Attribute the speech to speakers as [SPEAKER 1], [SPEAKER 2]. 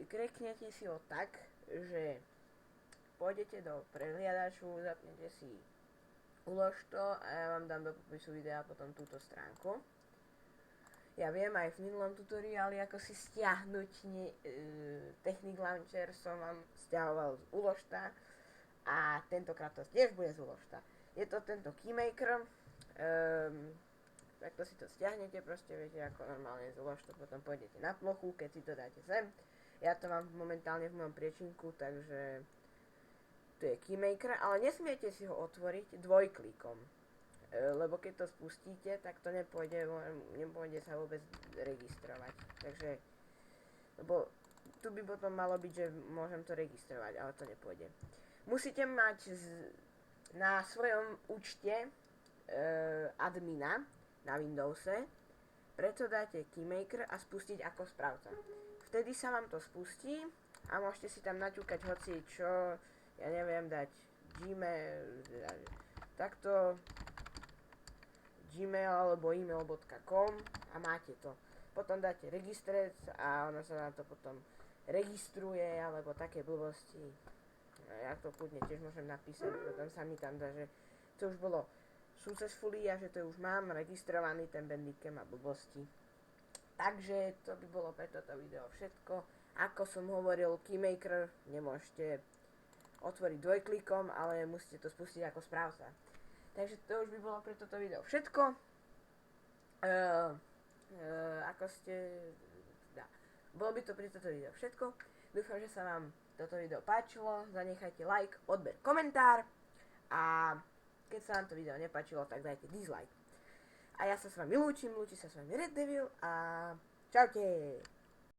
[SPEAKER 1] kreknete si ho tak, že pôjdete do prehliadaču, zapnete si ulož to a ja vám dám do popisu videa potom túto stránku. Ja viem, aj v minulom tutoriáli, ako si stiahnuť Technic Launcher, som vám stiahoval z Uložta a tentokrát to tiež bude z Uložta. Je to tento Keymaker, takto si to stiahnete, proste viete, ako normálne z Uložta, potom pôjdete na plochu, keď si to dáte sem. Ja to mám momentálne v mojom priečinku, takže to je Keymaker, ale nesmiete si ho otvoriť dvojklikom. Lebo keď to spustíte, tak to nepôjde sa vôbec registrovať. Takže, lebo tu by potom malo byť, že môžem to registrovať, ale to nepôjde. Musíte mať na svojom účte admina na Windowse, preto dáte Keymaker a spustiť ako správca. Vtedy sa vám to spustí a môžete si tam naťukať hoci čo, ja neviem, dať Gmail, takto Gmail alebo email.com a máte to. Potom dáte registrec a ono sa nám to potom registruje alebo také blbosti. Ja to kľudne tiež môžem napísať, potom sa mi tam dá, že to už bolo successfully a že to už mám registrovaný ten Bandicam a blbosti. Takže to by bolo pre toto video všetko. Ako som hovoril, Keymaker nemôžete otvoriť dvojklikom, ale musíte to spustiť ako správca. Takže to už by bolo pre toto video všetko. Bolo by to pre toto video všetko. Dúfam, že sa vám toto video páčilo. Zanechajte like, odber, komentár. A keď sa vám to video nepáčilo, tak dajte dislike. A ja sa s vami lúčim sa s vami Red Devil a čaute.